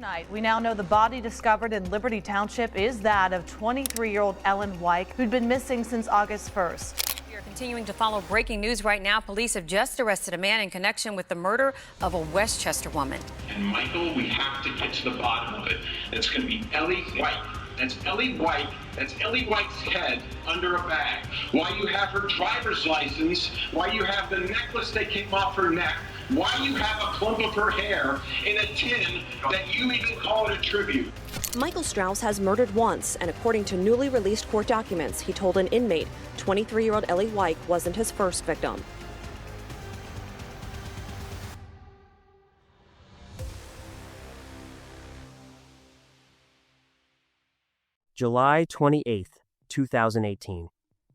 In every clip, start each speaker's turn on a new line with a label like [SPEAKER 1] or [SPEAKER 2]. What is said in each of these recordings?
[SPEAKER 1] Tonight, we now know the body discovered in Liberty Township is that of 23-year-old Ellie Weik, who'd been missing since August 1st.
[SPEAKER 2] We are continuing to follow breaking news right now. Police have just arrested a man in connection with the murder of a Westchester woman.
[SPEAKER 3] And Michael, we have to get to the bottom of it. It's going to be Ellie Weik. That's Ellie Weik. That's Ellie Weik's head under a bag. Why you have her driver's license, why you have the necklace that came off her neck, why you have a clump of her hair in a tin that you even call it a tribute.
[SPEAKER 4] Michael Strauss has murdered once, and according to newly released court documents, he told an inmate 23-year-old Ellie Weik wasn't his first victim.
[SPEAKER 5] July 28th, 2018.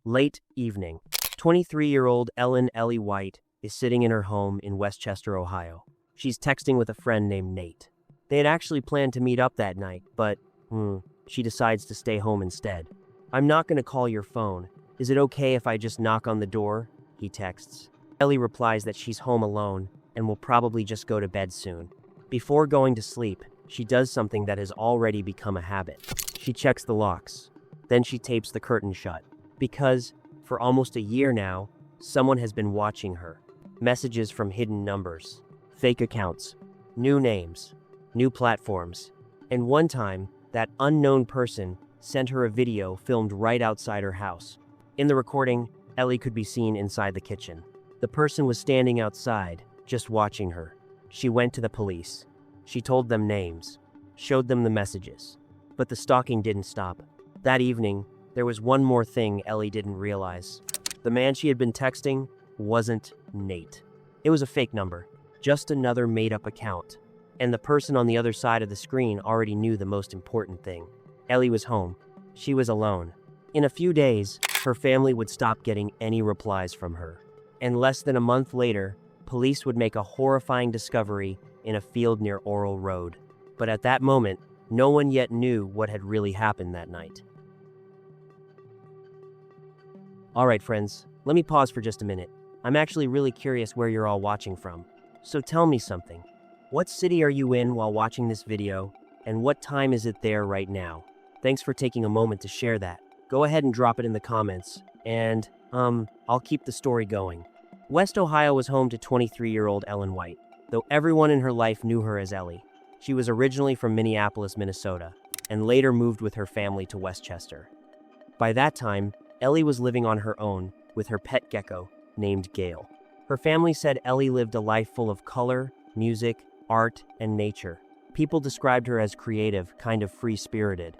[SPEAKER 5] Late evening. 23-year-old Ellie Weik is sitting in her home in Westchester, Ohio. She's texting with a friend named Nate. They had actually planned to meet up that night, but, she decides to stay home instead. "I'm not going to call your phone. Is it okay if I just knock on the door?" he texts. Ellie replies that she's home alone and will probably just go to bed soon. Before going to sleep, she does something that has already become a habit. She checks the locks. Then she tapes the curtain shut. Because, for almost a year now, someone has been watching her. Messages from hidden numbers, fake accounts, new names, new platforms. And one time, that unknown person sent her a video filmed right outside her house. In the recording, Ellie could be seen inside the kitchen. The person was standing outside, just watching her. She went to the police. She told them names, showed them the messages. But the stalking didn't stop. That evening, there was one more thing Ellie didn't realize. The man she had been texting wasn't Nate. It was a fake number, just another made-up account. And the person on the other side of the screen already knew the most important thing. Ellie was home. She was alone. In a few days, her family would stop getting any replies from her. And less than a month later, police would make a horrifying discovery in a field near Oral Road. But at that moment, no one yet knew what had really happened that night. All right, friends, let me pause for just a minute. I'm actually really curious where you're all watching from. So tell me something. What city are you in while watching this video, and what time is it there right now? Thanks for taking a moment to share that. Go ahead and drop it in the comments, and, I'll keep the story going. West Ohio was home to 23-year-old Ellie Weik, though everyone in her life knew her as Ellie. She was originally from Minneapolis, Minnesota, and later moved with her family to Westchester. By that time, Ellie was living on her own with her pet gecko named Gale. Her family said Ellie lived a life full of color, music, art, and nature. People described her as creative, kind of free-spirited.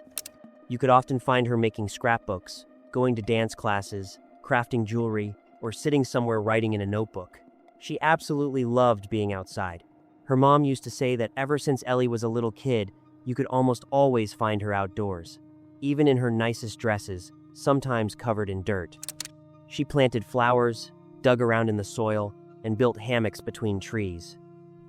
[SPEAKER 5] You could often find her making scrapbooks, going to dance classes, crafting jewelry, or sitting somewhere writing in a notebook. She absolutely loved being outside. Her mom used to say that ever since Ellie was a little kid, you could almost always find her outdoors, even in her nicest dresses, sometimes covered in dirt. She planted flowers, dug around in the soil, and built hammocks between trees.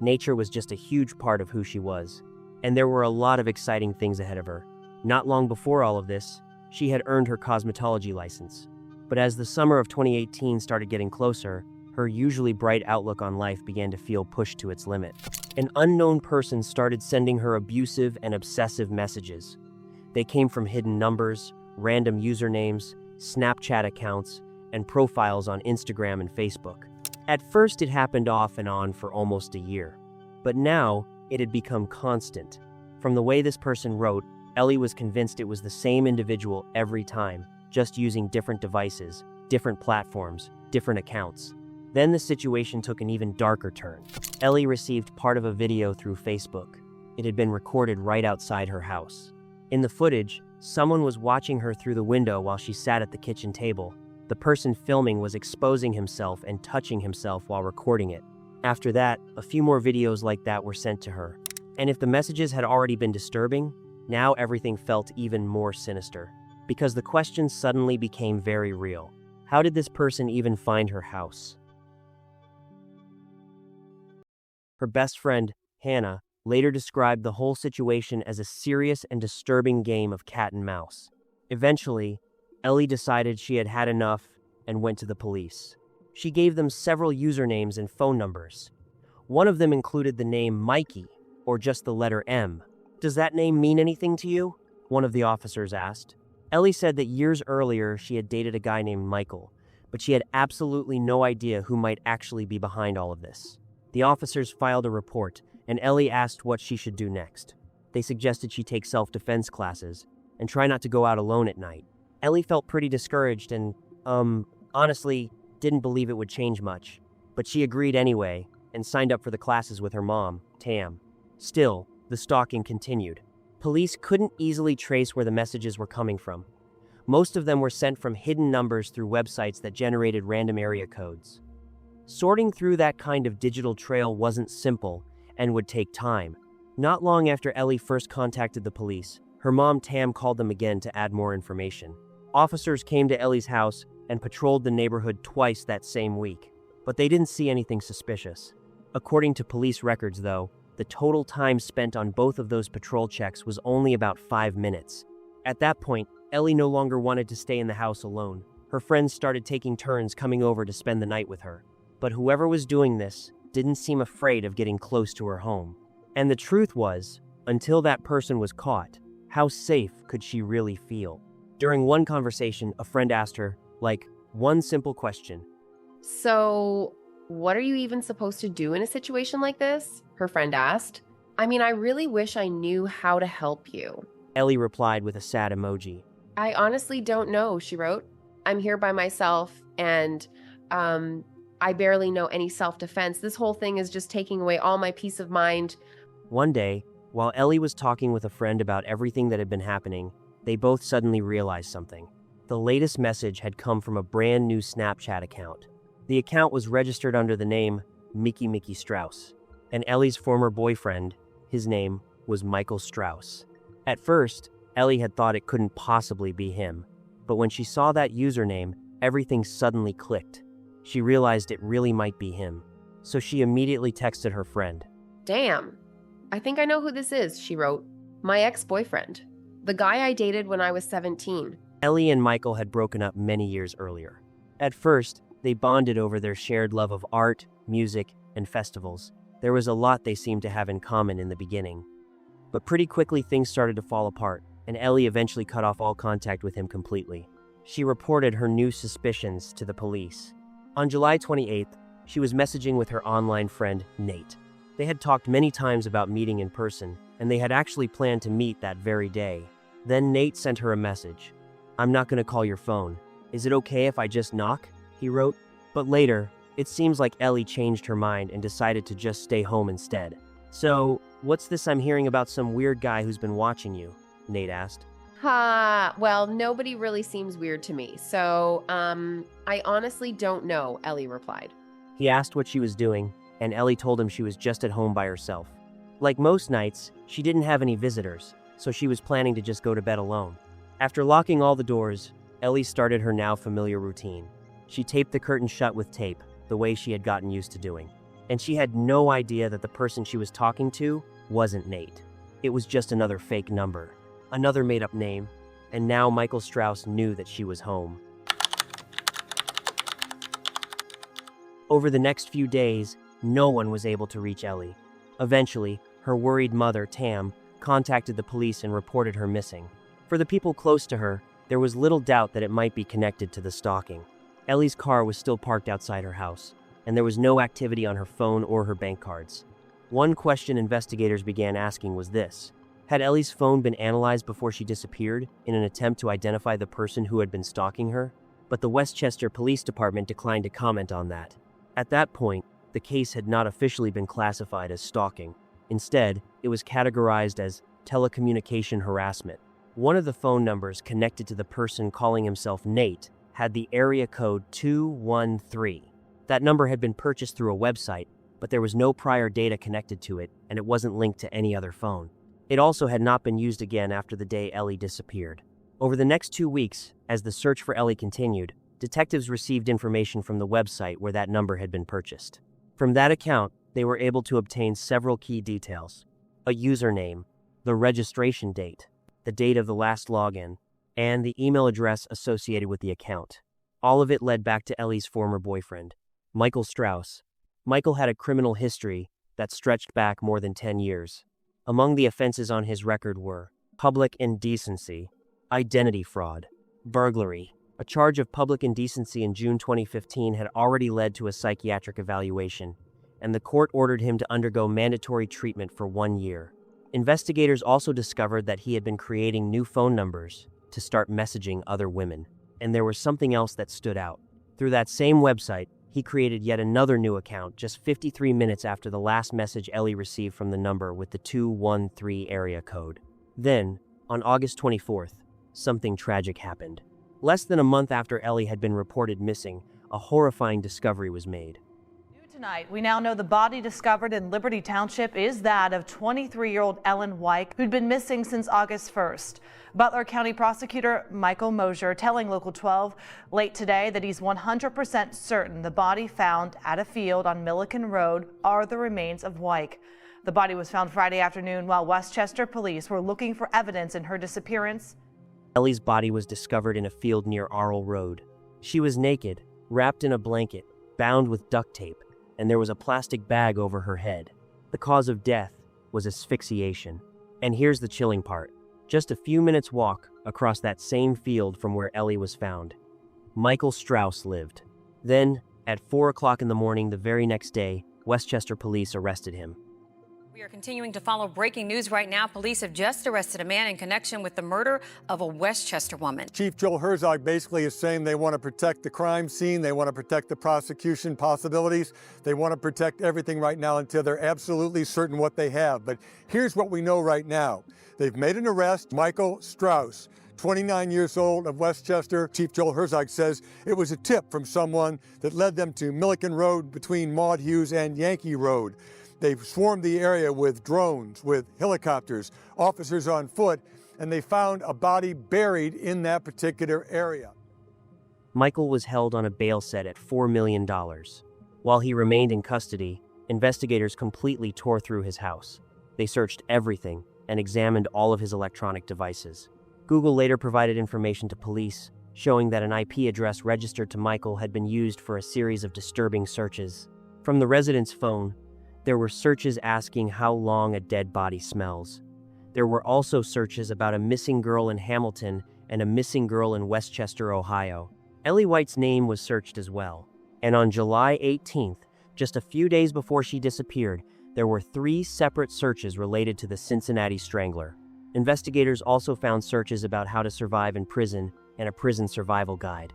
[SPEAKER 5] Nature was just a huge part of who she was, and there were a lot of exciting things ahead of her. Not long before all of this, she had earned her cosmetology license. But as the summer of 2018 started getting closer, her usually bright outlook on life began to feel pushed to its limit. An unknown person started sending her abusive and obsessive messages. They came from hidden numbers, random usernames, Snapchat accounts, and profiles on Instagram and Facebook. At first, it happened off and on for almost a year. But now, it had become constant. From the way this person wrote, Ellie was convinced it was the same individual every time, just using different devices, different platforms, different accounts. Then the situation took an even darker turn. Ellie received part of a video through Facebook. It had been recorded right outside her house. In the footage, someone was watching her through the window while she sat at the kitchen table. The person filming was exposing himself and touching himself while recording it. After that, a few more videos like that were sent to her. And if the messages had already been disturbing, now everything felt even more sinister. Because the questions suddenly became very real. How did this person even find her house? Her best friend, Hannah, later described the whole situation as a serious and disturbing game of cat and mouse. Eventually, Ellie decided she had had enough and went to the police. She gave them several usernames and phone numbers. One of them included the name Mikey, or just the letter M. Does that name mean anything to you? One of the officers asked. Ellie said that years earlier she had dated a guy named Michael, but she had absolutely no idea who might actually be behind all of this. The officers filed a report, and Ellie asked what she should do next. They suggested she take self-defense classes and try not to go out alone at night. Ellie felt pretty discouraged and, honestly, didn't believe it would change much. But she agreed anyway and signed up for the classes with her mom, Tam. Still, the stalking continued. Police couldn't easily trace where the messages were coming from. Most of them were sent from hidden numbers through websites that generated random area codes. Sorting through that kind of digital trail wasn't simple and would take time. Not long after Ellie first contacted the police, her mom Tam called them again to add more information. Officers came to Ellie's house and patrolled the neighborhood twice that same week, but they didn't see anything suspicious. According to police records, though, the total time spent on both of those patrol checks was only about 5 minutes. At that point, Ellie no longer wanted to stay in the house alone. Her friends started taking turns coming over to spend the night with her. But whoever was doing this didn't seem afraid of getting close to her home. And the truth was, until that person was caught, how safe could she really feel? During one conversation, a friend asked her, one simple question.
[SPEAKER 6] So, what are you even supposed to do in a situation like this? Her friend asked. I mean, I really wish I knew how to help you.
[SPEAKER 5] Ellie replied with a sad emoji.
[SPEAKER 6] I honestly don't know, she wrote. I'm here by myself, and, I barely know any self-defense. This whole thing is just taking away all my peace of mind.
[SPEAKER 5] One day, while Ellie was talking with a friend about everything that had been happening, they both suddenly realized something. The latest message had come from a brand new Snapchat account. The account was registered under the name Mickey Strauss, and Ellie's former boyfriend, his name was Michael Strauss. At first, Ellie had thought it couldn't possibly be him, but when she saw that username, everything suddenly clicked. She realized it really might be him, so she immediately texted her friend.
[SPEAKER 6] Damn, I think I know who this is, she wrote. My ex-boyfriend. The guy I dated when I was 17.
[SPEAKER 5] Ellie and Michael had broken up many years earlier. At first, they bonded over their shared love of art, music, and festivals. There was a lot they seemed to have in common in the beginning. But pretty quickly things started to fall apart, and Ellie eventually cut off all contact with him completely. She reported her new suspicions to the police. On July 28th, she was messaging with her online friend, Nate. They had talked many times about meeting in person, and they had actually planned to meet that very day. Then Nate sent her a message. I'm not going to call your phone. Is it okay if I just knock? He wrote. But later, it seems like Ellie changed her mind and decided to just stay home instead. So, what's this I'm hearing about some weird guy who's been watching you? Nate asked.
[SPEAKER 6] Well, nobody really seems weird to me. So, I honestly don't know, Ellie replied.
[SPEAKER 5] He asked what she was doing, and Ellie told him she was just at home by herself. Like most nights, she didn't have any visitors, so she was planning to just go to bed alone. After locking all the doors, Ellie started her now familiar routine. She taped the curtain shut with tape, the way she had gotten used to doing. And she had no idea that the person she was talking to wasn't Nate. It was just another fake number, another made-up name, and now Michael Strauss knew that she was home. Over the next few days, no one was able to reach Ellie. Eventually, her worried mother, Tam, contacted the police and reported her missing. For the people close to her, there was little doubt that it might be connected to the stalking. Ellie's car was still parked outside her house, and there was no activity on her phone or her bank cards. One question investigators began asking was this: had Ellie's phone been analyzed before she disappeared in an attempt to identify the person who had been stalking her? But the Westchester Police Department declined to comment on that. At that point, the case had not officially been classified as stalking. Instead, it was categorized as telecommunication harassment. One of the phone numbers connected to the person calling himself Nate had the area code 213. That number had been purchased through a website, but there was no prior data connected to it, and it wasn't linked to any other phone. It also had not been used again after the day Ellie disappeared. Over the next 2 weeks, as the search for Ellie continued, detectives received information from the website where that number had been purchased. From that account, they were able to obtain several key details: a username, the registration date, the date of the last login, and the email address associated with the account. All of it led back to Ellie's former boyfriend, Michael Strauss. Michael had a criminal history that stretched back more than 10 years. Among the offenses on his record were public indecency, identity fraud, burglary. A charge of public indecency in June 2015 had already led to a psychiatric evaluation, and the court ordered him to undergo mandatory treatment for 1 year. Investigators also discovered that he had been creating new phone numbers to start messaging other women. And there was something else that stood out. Through that same website, he created yet another new account just 53 minutes after the last message Ellie received from the number with the 213 area code. Then, on August 24th, something tragic happened. Less than a month after Ellie had been reported missing, a horrifying discovery was made.
[SPEAKER 1] New tonight, we now know the body discovered in Liberty Township is that of 23-year-old Ellie Weik, who'd been missing since August 1st. Butler County Prosecutor Michael Mosier telling Local 12 late today that he's 100% certain the body found at a field on Milliken Road are the remains of Weik. The body was found Friday afternoon while Westchester police were looking for evidence in her disappearance.
[SPEAKER 5] Ellie's body was discovered in a field near Arl Road. She was naked, wrapped in a blanket, bound with duct tape, and there was a plastic bag over her head. The cause of death was asphyxiation. And here's the chilling part. Just a few minutes' walk across that same field from where Ellie was found, Michael Strauss lived. Then, at 4 o'clock in the morning the very next day, Westchester police arrested him.
[SPEAKER 2] We are continuing to follow breaking news right now. Police have just arrested a man in connection with the murder of a Westchester woman.
[SPEAKER 7] Chief Joel Herzog basically is saying they want to protect the crime scene. They want to protect the prosecution possibilities. They want to protect everything right now until they're absolutely certain what they have. But here's what we know right now. They've made an arrest. Michael Strauss, 29 years old, of Westchester. Chief Joel Herzog says it was a tip from someone that led them to Milliken Road between Maud Hughes and Yankee Road. They've swarmed the area with drones, with helicopters, officers on foot, and they found a body buried in that particular area.
[SPEAKER 5] Michael was held on a bail set at $4 million. While he remained in custody, investigators completely tore through his house. They searched everything and examined all of his electronic devices. Google later provided information to police, showing that an IP address registered to Michael had been used for a series of disturbing searches. From the resident's phone, there were searches asking how long a dead body smells. There were also searches about a missing girl in Hamilton and a missing girl in Westchester, Ohio. Ellie Weik's name was searched as well. And on July 18th, just a few days before she disappeared, there were 3 separate searches related to the Cincinnati Strangler. Investigators also found searches about how to survive in prison and a prison survival guide.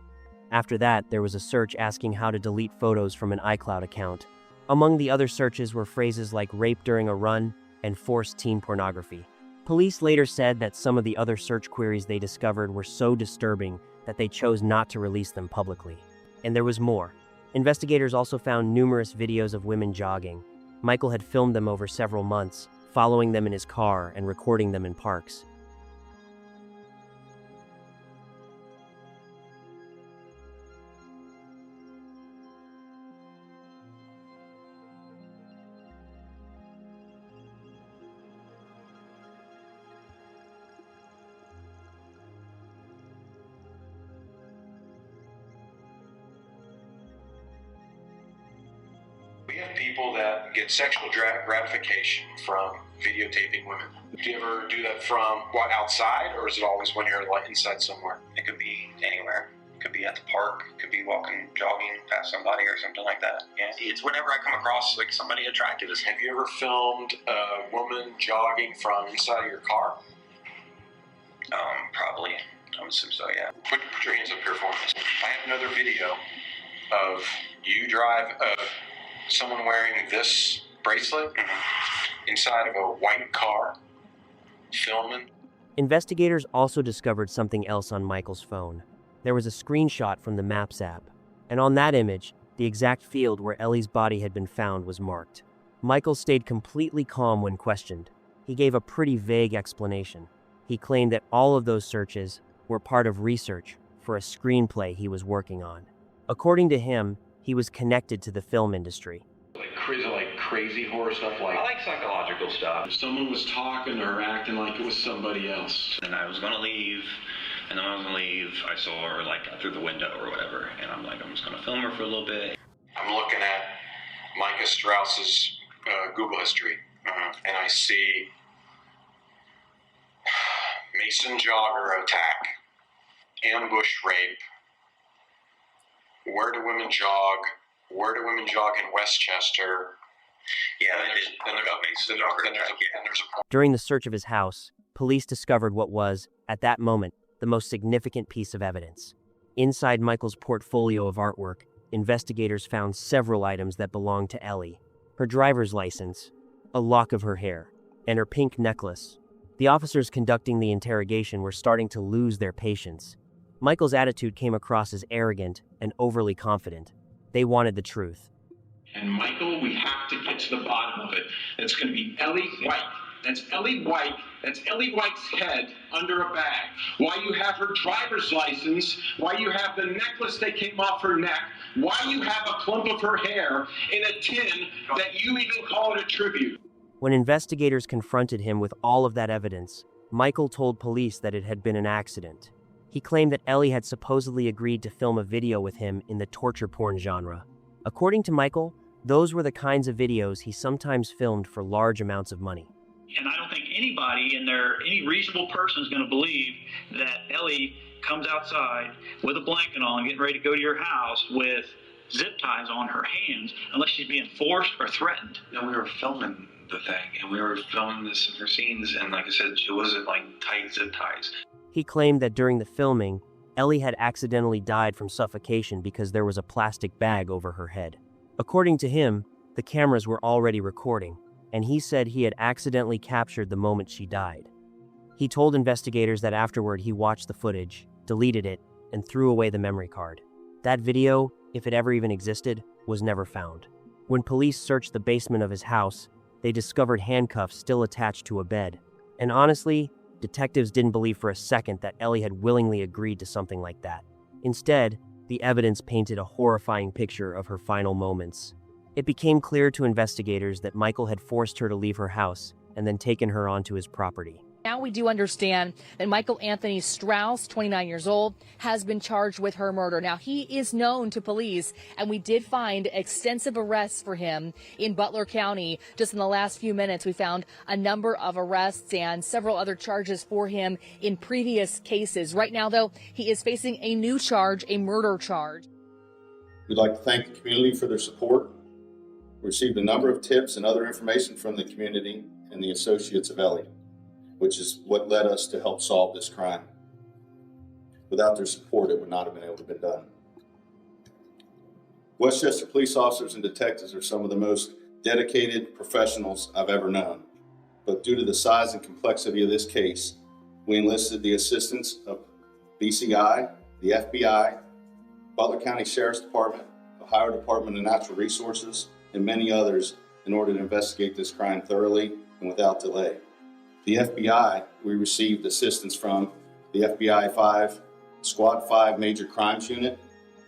[SPEAKER 5] After that, there was a search asking how to delete photos from an iCloud account. Among the other searches were phrases like rape during a run and forced teen pornography. Police later said that some of the other search queries they discovered were so disturbing that they chose not to release them publicly. And there was more. Investigators also found numerous videos of women jogging. Michael had filmed them over several months, following them in his car and recording them in parks.
[SPEAKER 3] We have people that get sexual gratification from videotaping women. Do you ever do that from outside, or is it always when you're like inside somewhere?
[SPEAKER 8] It could be anywhere. It could be at the park. It could be walking, jogging past somebody or something like that. Yeah, it's whenever I come across like somebody attractive.
[SPEAKER 3] Have you ever filmed a woman jogging from inside of your car?
[SPEAKER 8] Probably. I would assume so, yeah.
[SPEAKER 3] Put your hands up here for me. I have another video of you someone wearing this bracelet inside of a white car, filming.
[SPEAKER 5] Investigators also discovered something else on Michael's phone. There was a screenshot from the Maps app, and on that image, the exact field where Ellie's body had been found was marked. Michael stayed completely calm when questioned. He gave a pretty vague explanation. He claimed that all of those searches were part of research for a screenplay he was working on. According to him, he was connected to the film industry.
[SPEAKER 3] Like crazy horror stuff like...
[SPEAKER 8] I like psychological stuff.
[SPEAKER 3] Someone was talking or acting like it was somebody else.
[SPEAKER 8] And I was going to leave, and then when I was going to leave, I saw her like through the window or whatever, and I'm like, I'm just going to film her for a little bit.
[SPEAKER 3] I'm looking at Micah Strauss's Google history, and I see
[SPEAKER 8] Mason jogger attack, ambush rape. Where do women jog? Where do women jog in Westchester? Yeah, then there's a Mason jogger attack. Yeah, and there's a
[SPEAKER 5] During the search of his house, police discovered what was, at that moment, the most significant piece of evidence. Inside Michael's portfolio of artwork, investigators found several items that belonged to Ellie. Her driver's license, a lock of her hair, and her pink necklace. The officers conducting the interrogation were starting to lose their patience. Michael's attitude came across as arrogant and overly confident. They wanted the truth.
[SPEAKER 3] And Michael, we have to get to the bottom of it. It's going to be Ellie Weik. That's Ellie Weik. That's Ellie Weik's head under a bag. Why you have her driver's license, why you have the necklace that came off her neck, why you have a clump of her hair in a tin that you even call it a tribute.
[SPEAKER 5] When investigators confronted him with all of that evidence, Michael told police that it had been an accident. He claimed that Ellie had supposedly agreed to film a video with him in the torture porn genre. According to Michael, those were the kinds of videos he sometimes filmed for large amounts of money.
[SPEAKER 9] And I don't think anybody any reasonable person is going to believe that Ellie comes outside with a blanket on, getting ready to go to your house with zip ties on her hands, unless she's being forced or threatened.
[SPEAKER 8] No, we were filming the thing, and we were filming this for scenes, and like I said, it wasn't like tight zip ties.
[SPEAKER 5] He claimed that during the filming, Ellie had accidentally died from suffocation because there was a plastic bag over her head. According to him, the cameras were already recording, and he said he had accidentally captured the moment she died. He told investigators that afterward he watched the footage, deleted it, and threw away the memory card. That video, if it ever even existed, was never found. When police searched the basement of his house, they discovered handcuffs still attached to a bed. And honestly, detectives didn't believe for a second that Ellie had willingly agreed to something like that. Instead, the evidence painted a horrifying picture of her final moments. It became clear to investigators that Michael had forced her to leave her house and then taken her onto his property.
[SPEAKER 10] Now we do understand that Michael Anthony Strauss, 29 years old, has been charged with her murder. Now, he is known to police, and we did find extensive arrests for him in Butler County. Just in the last few minutes, we found a number of arrests and several other charges for him in previous cases. Right now, though, he is facing a new charge, a murder charge.
[SPEAKER 11] We'd like to thank the community for their support. We received a number of tips and other information from the community and the associates of Ellie, which is what led us to help solve this crime. Without their support, it would not have been able to be done. Westchester police officers and detectives are some of the most dedicated professionals I've ever known. But due to the size and complexity of this case, we enlisted the assistance of BCI, the FBI, Butler County Sheriff's Department, Ohio Department of Natural Resources, and many others in order to investigate this crime thoroughly and without delay. The FBI, we received assistance from the FBI 5, Squad 5 Major Crimes Unit,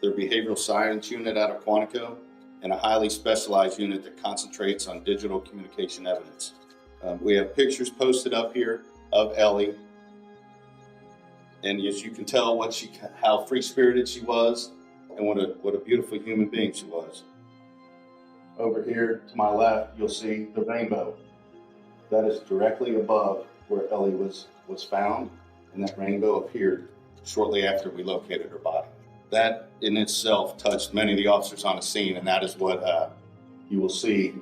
[SPEAKER 11] their Behavioral Science Unit out of Quantico, and a highly specialized unit that concentrates on digital communication evidence. We have pictures posted up here of Ellie, and as you can tell how free-spirited she was and what a beautiful human being she was. Over here to my left, you'll see the rainbow. That is directly above where Ellie was found, and that rainbow appeared shortly after we located her body. That in itself touched many of the officers on the scene, and that is what you will see.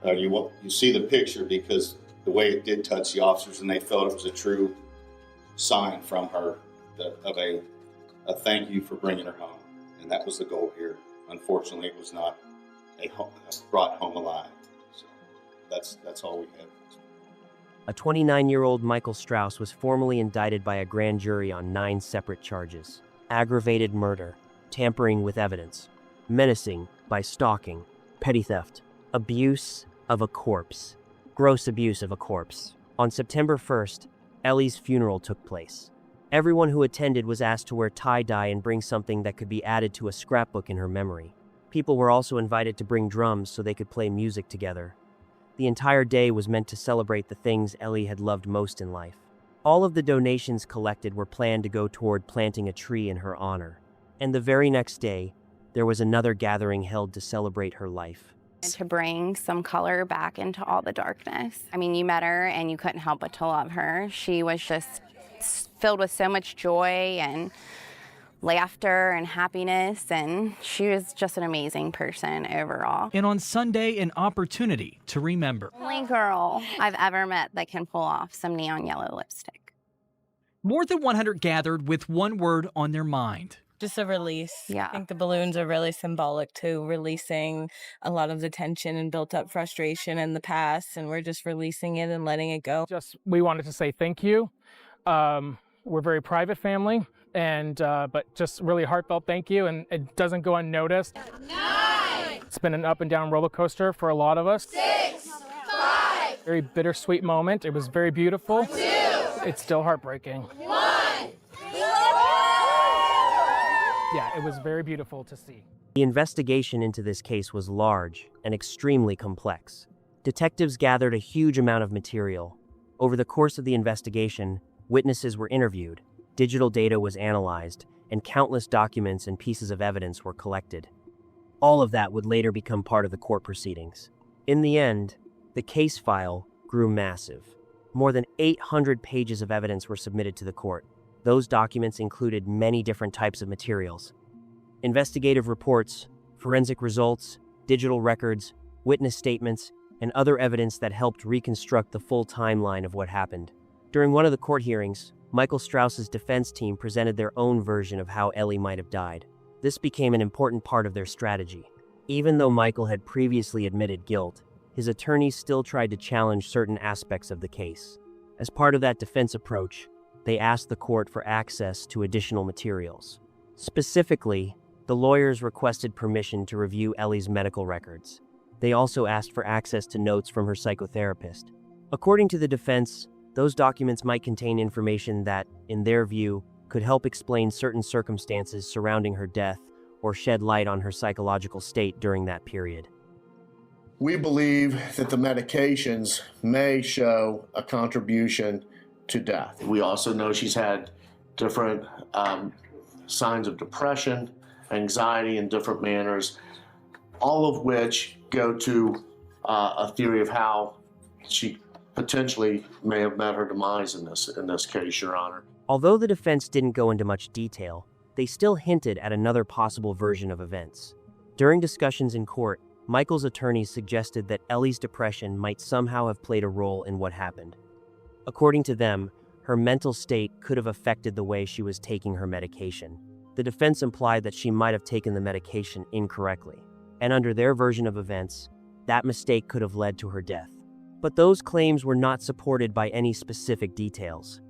[SPEAKER 11] You see the picture because the way it did touch the officers, and they felt it was a true sign from her of a thank you for bringing her home, and that was the goal here. Unfortunately, it was not brought home alive. So that's all we have.
[SPEAKER 5] A 29-year-old Michael Strauss was formally indicted by a grand jury on 9 separate charges: aggravated murder, tampering with evidence, menacing by stalking, petty theft, abuse of a corpse, gross abuse of a corpse. On September 1st, Ellie's funeral took place. Everyone who attended was asked to wear tie-dye and bring something that could be added to a scrapbook in her memory. People were also invited to bring drums so they could play music together. The entire day was meant to celebrate the things Ellie had loved most in life. All of the donations collected were planned to go toward planting a tree in her honor. And the very next day, there was another gathering held to celebrate her life.
[SPEAKER 12] And to bring some color back into all the darkness. I mean, you met her and you couldn't help but to love her. She was just filled with so much joy and laughter and happiness, and she was just an amazing person overall.
[SPEAKER 13] And on Sunday, an opportunity to remember.
[SPEAKER 12] Only girl I've ever met that can pull off some neon yellow lipstick.
[SPEAKER 13] More than 100 gathered with one word on their mind.
[SPEAKER 14] Just a release.
[SPEAKER 12] Yeah.
[SPEAKER 14] I think the balloons are really symbolic to releasing a lot of the tension and built up frustration in the past, and we're just releasing it and letting it go.
[SPEAKER 15] We wanted to say thank you. We're a very private family, and but just really heartfelt thank you, and it doesn't go unnoticed.
[SPEAKER 16] 9.
[SPEAKER 15] It's been an up and down roller coaster for a lot of us.
[SPEAKER 16] 6. 5.
[SPEAKER 15] Very bittersweet moment. It was very beautiful.
[SPEAKER 16] 2.
[SPEAKER 15] It's still heartbreaking.
[SPEAKER 16] 1.
[SPEAKER 15] Yeah, it was very beautiful to see.
[SPEAKER 5] The investigation into this case was large and extremely complex. Detectives gathered a huge amount of material. Over the course of the investigation, witnesses were interviewed, digital data was analyzed, and countless documents and pieces of evidence were collected. All of that would later become part of the court proceedings. In the end, the case file grew massive. More than 800 pages of evidence were submitted to the court. Those documents included many different types of materials. Investigative reports, forensic results, digital records, witness statements, and other evidence that helped reconstruct the full timeline of what happened. During one of the court hearings, Michael Strauss's defense team presented their own version of how Ellie might have died. This became an important part of their strategy. Even though Michael had previously admitted guilt, his attorneys still tried to challenge certain aspects of the case. As part of that defense approach, they asked the court for access to additional materials. Specifically, the lawyers requested permission to review Ellie's medical records. They also asked for access to notes from her psychotherapist. According to the defense, those documents might contain information that, in their view, could help explain certain circumstances surrounding her death or shed light on her psychological state during that period.
[SPEAKER 17] We believe that the medications may show a contribution to death. We also know she's had different signs of depression, anxiety in different manners, all of which go to a theory of how she potentially may have met her demise in this case, Your Honor.
[SPEAKER 5] Although the defense didn't go into much detail, they still hinted at another possible version of events. During discussions in court, Michael's attorneys suggested that Ellie's depression might somehow have played a role in what happened. According to them, her mental state could have affected the way she was taking her medication. The defense implied that she might have taken the medication incorrectly, and under their version of events, that mistake could have led to her death. But those claims were not supported by any specific details.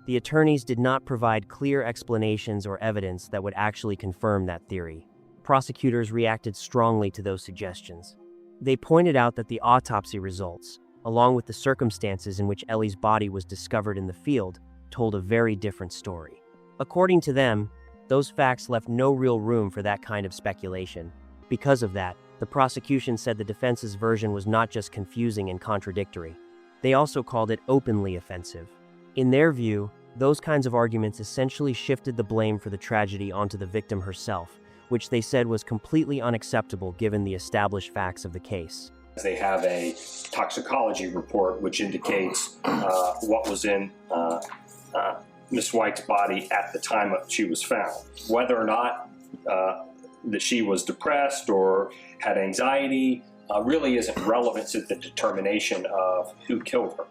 [SPEAKER 5] The attorneys did not provide clear explanations or evidence that would actually confirm that theory. Prosecutors reacted strongly to those suggestions. They pointed out that the autopsy results, along with the circumstances in which Ellie's body was discovered in the field, told a very different story. According to them, those facts left no real room for that kind of speculation. Because of that, the prosecution said the defense's version was not just confusing and contradictory. They also called it openly offensive. In their view, those kinds of arguments essentially shifted the blame for the tragedy onto the victim herself, which they said was completely unacceptable given the established facts of the case.
[SPEAKER 18] They have a toxicology report which indicates what was in Ms. Weik's body at the time she was found. Whether or not that she was depressed or had anxiety really isn't relevant to the determination of who killed her.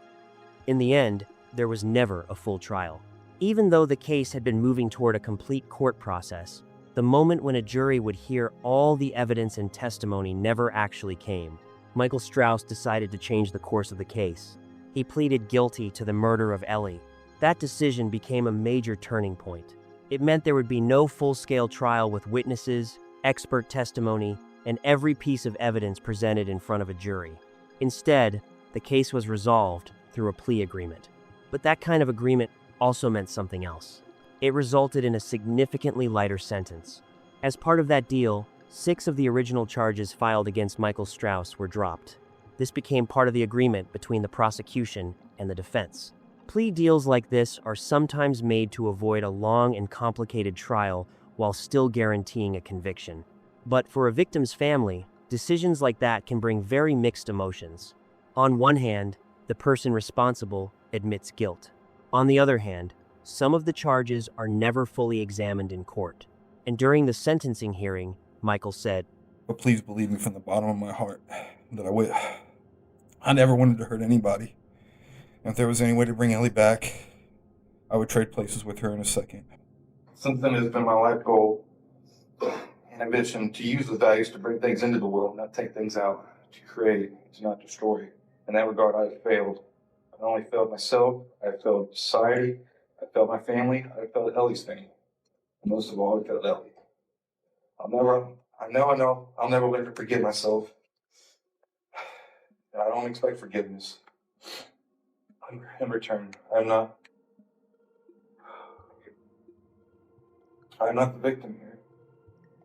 [SPEAKER 5] In the end, there was never a full trial. Even though the case had been moving toward a complete court process, the moment when a jury would hear all the evidence and testimony never actually came. Michael Strauss decided to change the course of the case. He pleaded guilty to the murder of Ellie. That decision became a major turning point. It meant there would be no full-scale trial with witnesses, expert testimony, and every piece of evidence presented in front of a jury. Instead, the case was resolved through a plea agreement. But that kind of agreement also meant something else. It resulted in a significantly lighter sentence. As part of that deal, 6 of the original charges filed against Michael Strauss were dropped. This became part of the agreement between the prosecution and the defense. Plea deals like this are sometimes made to avoid a long and complicated trial while still guaranteeing a conviction. But for a victim's family, decisions like that can bring very mixed emotions. On one hand, the person responsible admits guilt. On the other hand, some of the charges are never fully examined in court. And during the sentencing hearing, Michael said,
[SPEAKER 19] "But please believe me from the bottom of my heart that I never wanted to hurt anybody. And if there was any way to bring Ellie back, I would trade places with her in a second. Since then, it's been my life goal and ambition to use the values to bring things into the world, not take things out, to create, to not destroy. In that regard, I have failed. I not only failed myself, I have failed society, I failed my family, I failed Ellie's family. And most of all, I failed Ellie. I'll never learn to forgive myself. And I don't expect forgiveness. In return, I'm not the victim here.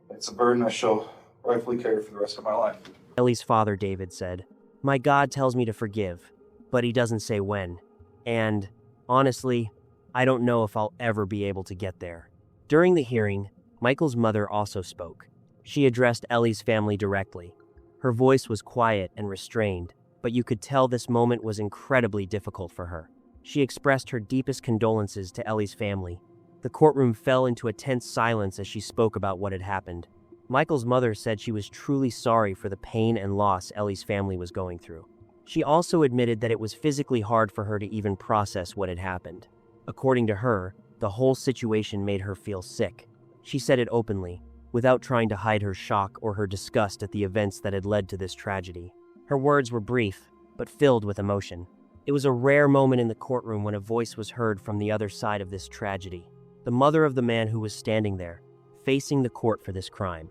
[SPEAKER 19] It's a burden I shall rightfully carry for the rest of my life."
[SPEAKER 5] Ellie's father, David, said, "My God tells me to forgive, but he doesn't say when. And, honestly, I don't know if I'll ever be able to get there." During the hearing, Michael's mother also spoke. She addressed Ellie's family directly. Her voice was quiet and restrained, but you could tell this moment was incredibly difficult for her. She expressed her deepest condolences to Ellie's family. The courtroom fell into a tense silence as she spoke about what had happened. Michael's mother said she was truly sorry for the pain and loss Ellie's family was going through. She also admitted that it was physically hard for her to even process what had happened. According to her, the whole situation made her feel sick. She said it openly, without trying to hide her shock or her disgust at the events that had led to this tragedy. Her words were brief, but filled with emotion. It was a rare moment in the courtroom when a voice was heard from the other side of this tragedy. The mother of the man who was standing there, facing the court for this crime.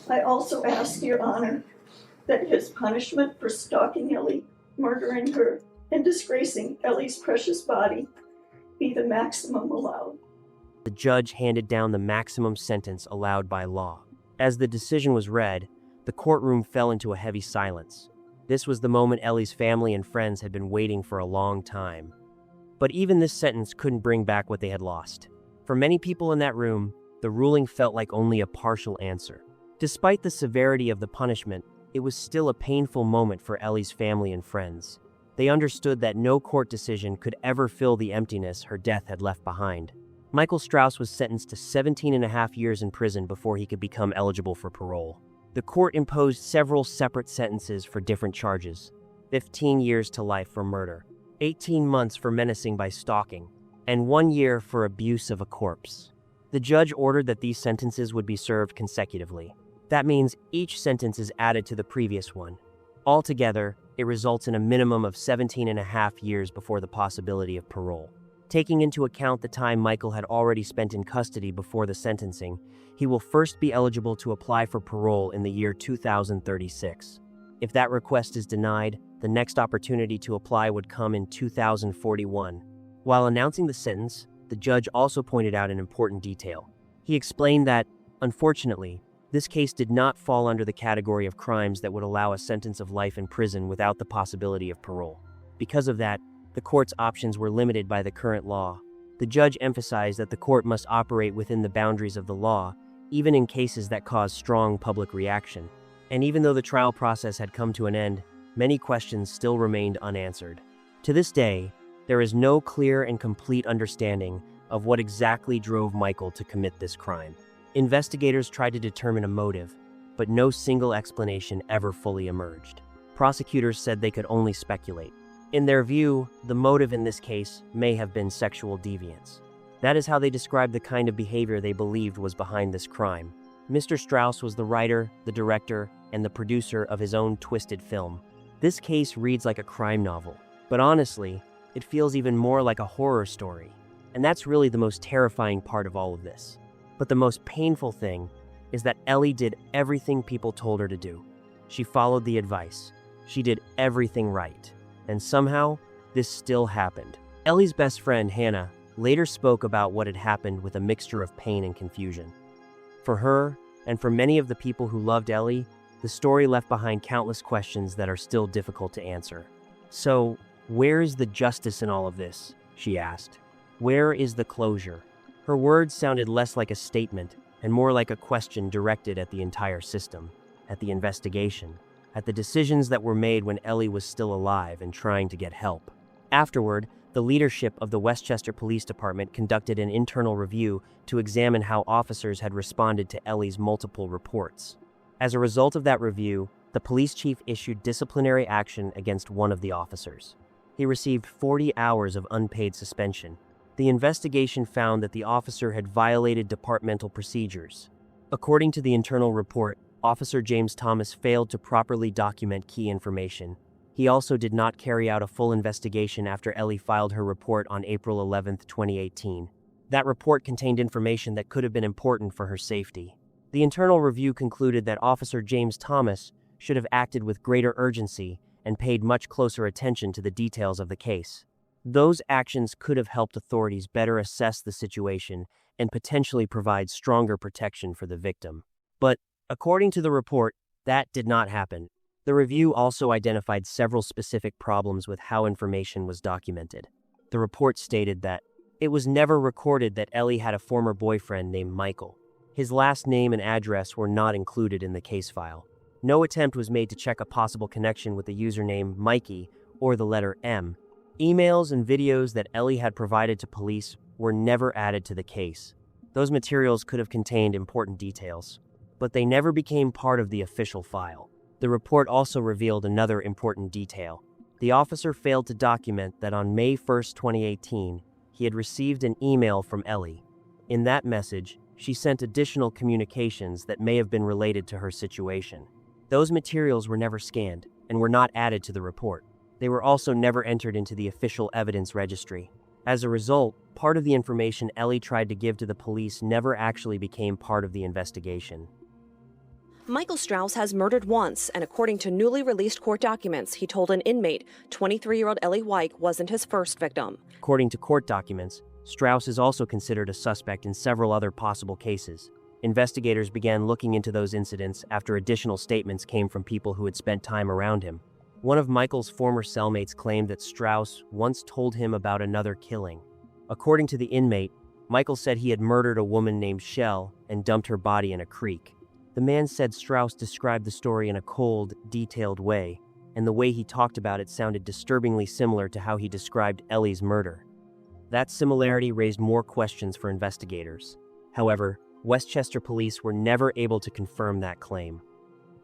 [SPEAKER 20] "I also ask, Your Honor, that his punishment for stalking Ellie, murdering her, and disgracing Ellie's precious body be the maximum allowed."
[SPEAKER 5] The judge handed down the maximum sentence allowed by law. As the decision was read, the courtroom fell into a heavy silence. This was the moment Ellie's family and friends had been waiting for a long time. But even this sentence couldn't bring back what they had lost. For many people in that room, the ruling felt like only a partial answer. Despite the severity of the punishment, it was still a painful moment for Ellie's family and friends. They understood that no court decision could ever fill the emptiness her death had left behind. Michael Strauss was sentenced to 17.5 years in prison before he could become eligible for parole. The court imposed several separate sentences for different charges: 15 years to life for murder, 18 months for menacing by stalking, and 1 year for abuse of a corpse. The judge ordered that these sentences would be served consecutively. That means each sentence is added to the previous one. Altogether, it results in a minimum of 17.5 years before the possibility of parole. Taking into account the time Michael had already spent in custody before the sentencing, he will first be eligible to apply for parole in the year 2036. If that request is denied, the next opportunity to apply would come in 2041. While announcing the sentence, the judge also pointed out an important detail. He explained that, unfortunately, this case did not fall under the category of crimes that would allow a sentence of life in prison without the possibility of parole. Because of that, the court's options were limited by the current law. The judge emphasized that the court must operate within the boundaries of the law, even in cases that cause strong public reaction. And even though the trial process had come to an end, many questions still remained unanswered. To this day, there is no clear and complete understanding of what exactly drove Michael to commit this crime. Investigators tried to determine a motive, but no single explanation ever fully emerged. Prosecutors said they could only speculate. In their view, the motive in this case may have been sexual deviance. That is how they described the kind of behavior they believed was behind this crime. Mr. Strauss was the writer, the director, and the producer of his own twisted film. This case reads like a crime novel, but honestly, it feels even more like a horror story. And that's really the most terrifying part of all of this. But the most painful thing is that Ellie did everything people told her to do. She followed the advice. She did everything right. And somehow, this still happened. Ellie's best friend, Hannah, later spoke about what had happened with a mixture of pain and confusion. For her, and for many of the people who loved Ellie, the story left behind countless questions that are still difficult to answer. So, where is the justice in all of this? She asked. Where is the closure? Her words sounded less like a statement and more like a question directed at the entire system, at the investigation, at the decisions that were made when Ellie was still alive and trying to get help. Afterward, the leadership of the Westchester Police Department conducted an internal review to examine how officers had responded to Ellie's multiple reports. As a result of that review, the police chief issued disciplinary action against one of the officers. He received 40 hours of unpaid suspension. The investigation found that the officer had violated departmental procedures. According to the internal report, Officer James Thomas failed to properly document key information. He also did not carry out a full investigation after Ellie filed her report on April 11, 2018. That report contained information that could have been important for her safety. The internal review concluded that Officer James Thomas should have acted with greater urgency and paid much closer attention to the details of the case. Those actions could have helped authorities better assess the situation and potentially provide stronger protection for the victim. But, according to the report, that did not happen. The review also identified several specific problems with how information was documented. The report stated that it was never recorded that Ellie had a former boyfriend named Michael. His last name and address were not included in the case file. No attempt was made to check a possible connection with the username Mikey or the letter M. Emails and videos that Ellie had provided to police were never added to the case. Those materials could have contained important details, but they never became part of the official file. The report also revealed another important detail. The officer failed to document that on May 1, 2018, he had received an email from Ellie. In that message, she sent additional communications that may have been related to her situation. Those materials were never scanned and were not added to the report. They were also never entered into the official evidence registry. As a result, part of the information Ellie tried to give to the police never actually became part of the investigation.
[SPEAKER 4] Michael Strauss has murdered once, and according to newly released court documents, he told an inmate 23-year-old Ellie Weik wasn't his first victim.
[SPEAKER 5] According to court documents, Strauss is also considered a suspect in several other possible cases. Investigators began looking into those incidents after additional statements came from people who had spent time around him. One of Michael's former cellmates claimed that Strauss once told him about another killing. According to the inmate, Michael said he had murdered a woman named Shell and dumped her body in a creek. The man said Strauss described the story in a cold, detailed way, and the way he talked about it sounded disturbingly similar to how he described Ellie's murder. That similarity raised more questions for investigators. However, Westchester police were never able to confirm that claim.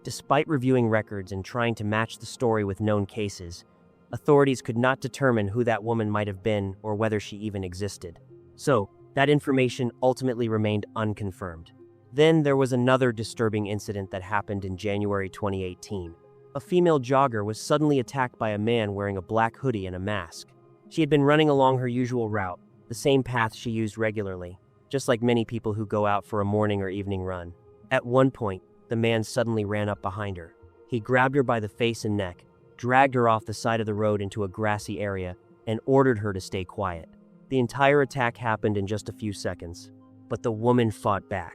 [SPEAKER 5] Despite reviewing records and trying to match the story with known cases, authorities could not determine who that woman might have been or whether she even existed. So, that information ultimately remained unconfirmed. Then there was another disturbing incident that happened in January 2018. A female jogger was suddenly attacked by a man wearing a black hoodie and a mask. She had been running along her usual route, the same path she used regularly, just like many people who go out for a morning or evening run. At one point, the man suddenly ran up behind her. He grabbed her by the face and neck, dragged her off the side of the road into a grassy area, and ordered her to stay quiet. The entire attack happened in just a few seconds, but the woman fought back.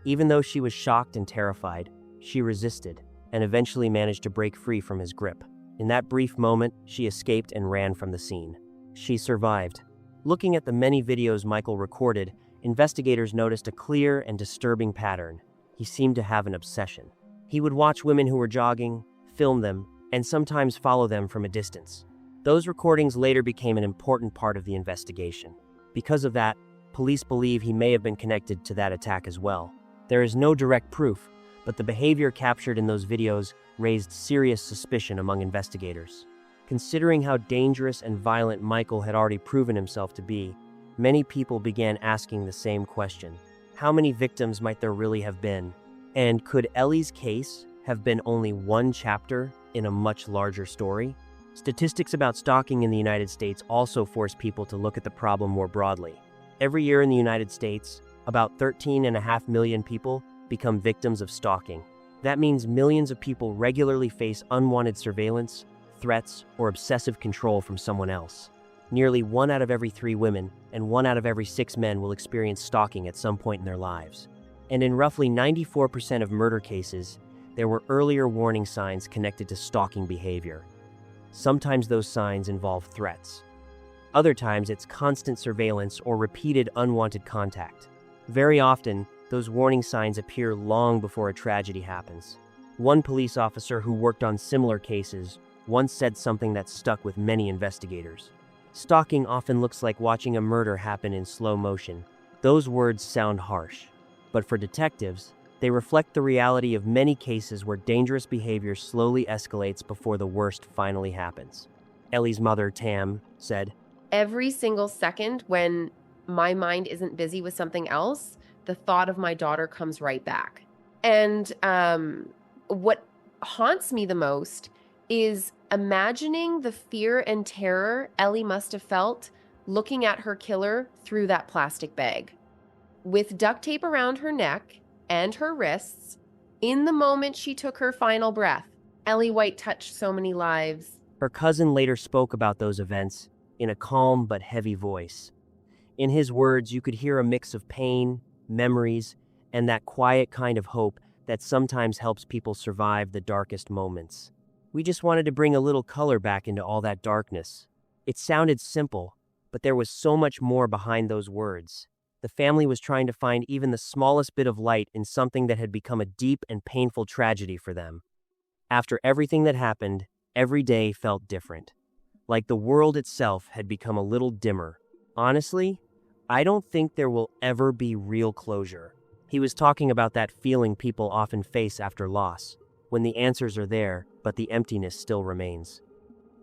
[SPEAKER 5] Even though she was shocked and terrified, she resisted and eventually managed to break free from his grip. In that brief moment, she escaped and ran from the scene. She survived. Looking at the many videos Michael recorded, investigators noticed a clear and disturbing pattern. He seemed to have an obsession. He would watch women who were jogging, film them, and sometimes follow them from a distance. Those recordings later became an important part of the investigation. Because of that, police believe he may have been connected to that attack as well. There is no direct proof, but the behavior captured in those videos raised serious suspicion among investigators. Considering how dangerous and violent Michael had already proven himself to be, many people began asking the same question. How many victims might there really have been? And could Ellie's case have been only one chapter in a much larger story? Statistics about stalking in the United States also force people to look at the problem more broadly. Every year in the United States, about 13.5 million people become victims of stalking. That means millions of people regularly face unwanted surveillance, threats, or obsessive control from someone else. Nearly 1 out of every 3 women and 1 out of every 6 men will experience stalking at some point in their lives. And in roughly 94% of murder cases, there were earlier warning signs connected to stalking behavior. Sometimes those signs involve threats. Other times it's constant surveillance or repeated unwanted contact. Very often, those warning signs appear long before a tragedy happens. One police officer who worked on similar cases once said something that stuck with many investigators. Stalking often looks like watching a murder happen in slow motion. Those words sound harsh, but for detectives, they reflect the reality of many cases where dangerous behavior slowly escalates before the worst finally happens. Ellie's mother, Tam, said,
[SPEAKER 6] Every single second when my mind isn't busy with something else, the thought of my daughter comes right back. And what haunts me the most is imagining the fear and terror Ellie must have felt looking at her killer through that plastic bag. With duct tape around her neck and her wrists, in the moment she took her final breath, Ellie Weik touched so many lives.
[SPEAKER 5] Her cousin later spoke about those events in a calm but heavy voice. In his words, you could hear a mix of pain, memories, and that quiet kind of hope that sometimes helps people survive the darkest moments. We just wanted to bring a little color back into all that darkness. It sounded simple, but there was so much more behind those words. The family was trying to find even the smallest bit of light in something that had become a deep and painful tragedy for them. After everything that happened, every day felt different. Like the world itself had become a little dimmer. Honestly, I don't think there will ever be real closure. He was talking about that feeling people often face after loss, when the answers are there, but the emptiness still remains.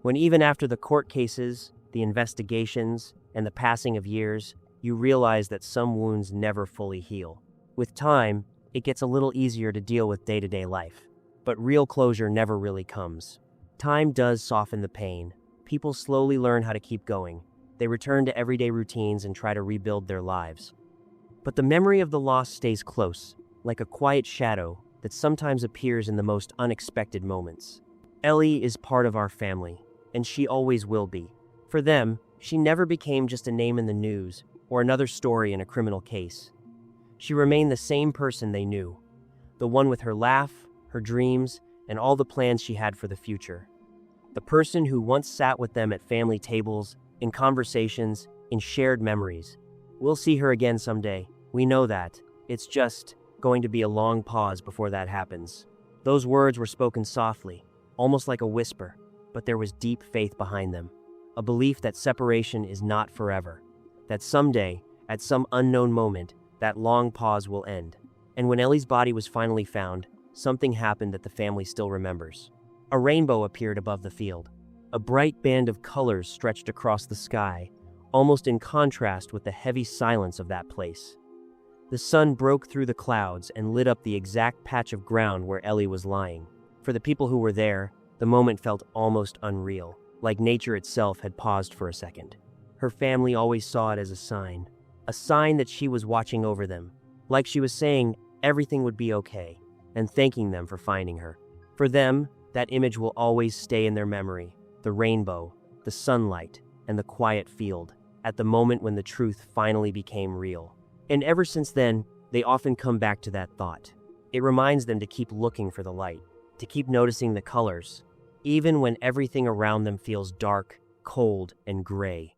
[SPEAKER 5] When even after the court cases, the investigations, and the passing of years, you realize that some wounds never fully heal. With time, it gets a little easier to deal with day-to-day life, but real closure never really comes. Time does soften the pain. People slowly learn how to keep going. They return to everyday routines and try to rebuild their lives. But the memory of the loss stays close, like a quiet shadow that sometimes appears in the most unexpected moments. Ellie is part of our family, and she always will be. For them, she never became just a name in the news or another story in a criminal case. She remained the same person they knew, the one with her laugh, her dreams, and all the plans she had for the future. The person who once sat with them at family tables, in conversations, in shared memories. We'll see her again someday. We know that. It's just going to be a long pause before that happens. Those words were spoken softly, almost like a whisper, but there was deep faith behind them. A belief that separation is not forever. That someday, at some unknown moment, that long pause will end. And when Ellie's body was finally found, something happened that the family still remembers. A rainbow appeared above the field. A bright band of colors stretched across the sky, almost in contrast with the heavy silence of that place. The sun broke through the clouds and lit up the exact patch of ground where Ellie was lying. For the people who were there, the moment felt almost unreal, like nature itself had paused for a second. Her family always saw it as a sign that she was watching over them, like she was saying everything would be okay, and thanking them for finding her. For them, that image will always stay in their memory, the rainbow, the sunlight, and the quiet field, at the moment when the truth finally became real. And ever since then, they often come back to that thought. It reminds them to keep looking for the light, to keep noticing the colors, even when everything around them feels dark, cold, and gray.